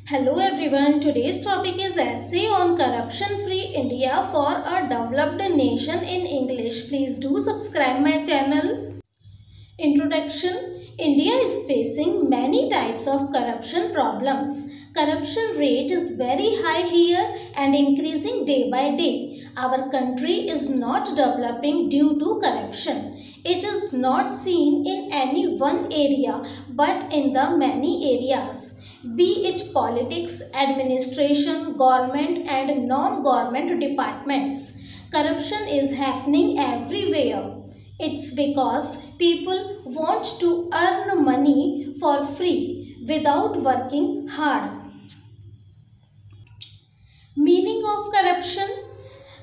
Hello everyone, today's topic is essay on corruption free India for a developed nation in English. Please do subscribe my channel. Introduction. India is facing many types of corruption problems. Corruption rate is very high here and increasing day by day. Our country is not developing due to corruption. It is not seen in any one area but in the many areas. Be it politics, administration, government and non-government departments. Corruption is happening everywhere. It's because people want to earn money for free without working hard. Meaning of corruption.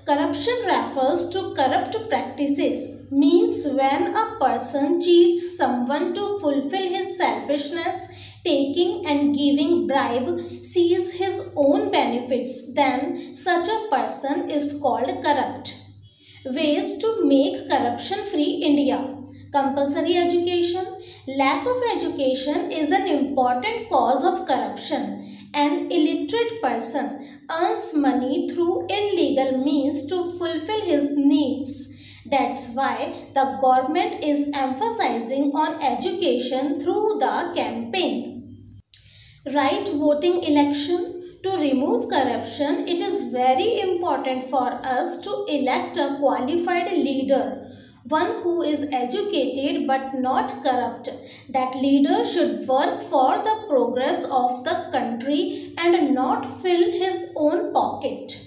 Corruption refers to corrupt practices, means when a person cheats someone to fulfill his selfishness, taking and giving bribe, sees his own benefits, then such a person is called corrupt. Ways to make corruption-free India. Compulsory education. Lack of education is an important cause of corruption. An illiterate person earns money through illegal means to fulfill his needs. That's why the government is emphasizing on education through the campaign. Right voting election. To remove corruption, it is very important for us to elect a qualified leader, one who is educated but not corrupt. That leader should work for the progress of the country and not fill his own pocket.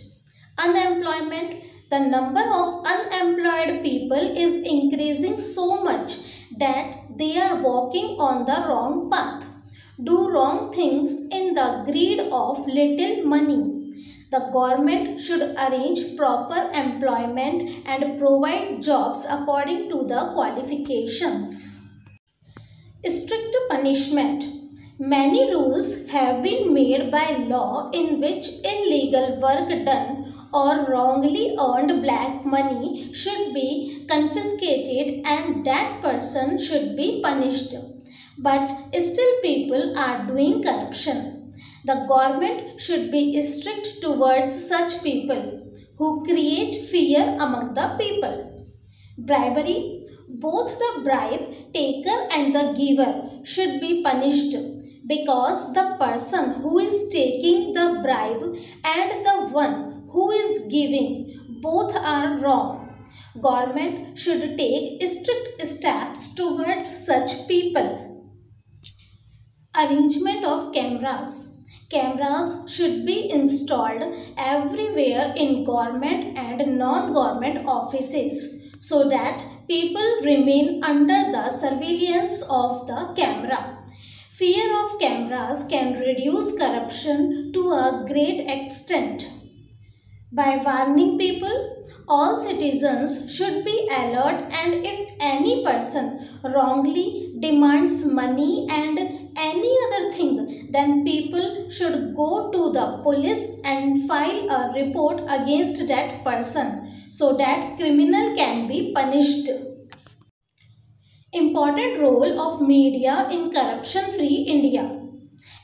Unemployment. The number of unemployed people is increasing so much that they are walking on the wrong path. Do wrong things in the greed of little money. The government should arrange proper employment and provide jobs according to the qualifications. Strict punishment. Many rules have been made by law in which illegal work done or wrongly earned black money should be confiscated and that person should be punished. But still people are doing corruption. The government should be strict towards such people who create fear among the people. Bribery. Both the bribe taker and the giver should be punished because the person who is taking the bribe and the one who is giving both are wrong. Government should take strict steps towards such people. Arrangement of cameras. Cameras should be installed everywhere in government and non-government offices so that people remain under the surveillance of the camera. Fear of cameras can reduce corruption to a great extent. By warning people, all citizens should be alert and if any person wrongly demands money and any other thing, then people should go to the police and file a report against that person so that criminal can be punished. Important role of media in corruption-free India.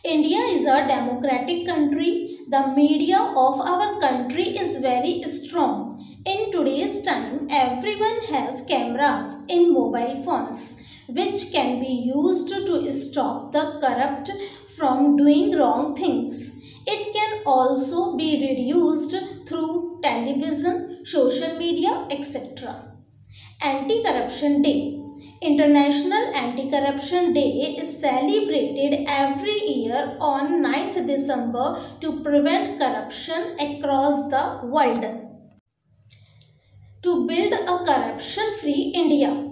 India is a democratic country. The media of our country is very strong. In today's time, everyone has cameras in mobile phones which can be used to stop the corrupt from doing wrong things. It can also be reduced through television, social media, etc. Anti-Corruption Day. International Anti-Corruption Day is celebrated every year on 9th December to prevent corruption across the world. To build a corruption-free India.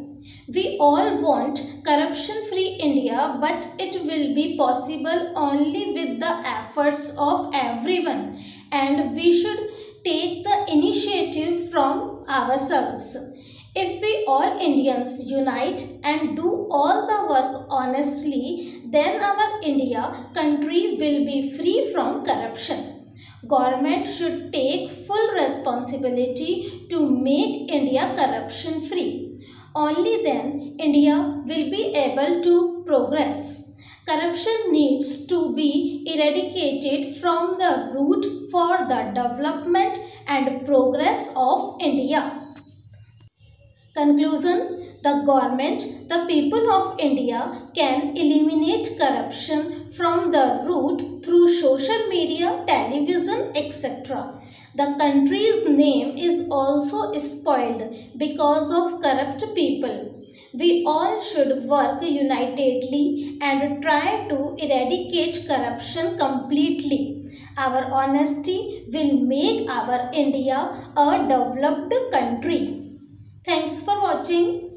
We all want corruption-free India, but it will be possible only with the efforts of everyone, and we should take the initiative from ourselves. If we all Indians unite and do all the work honestly, then our India country will be free from corruption. Government should take full responsibility to make India corruption free. Only then India will be able to progress. Corruption needs to be eradicated from the root for the development and progress of India. Conclusion: the government, the people of India can eliminate corruption from the root through social media, television, etc. The country's name is also spoiled because of corrupt people. We all should work unitedly and try to eradicate corruption completely. Our honesty will make our India a developed country. Thanks for watching.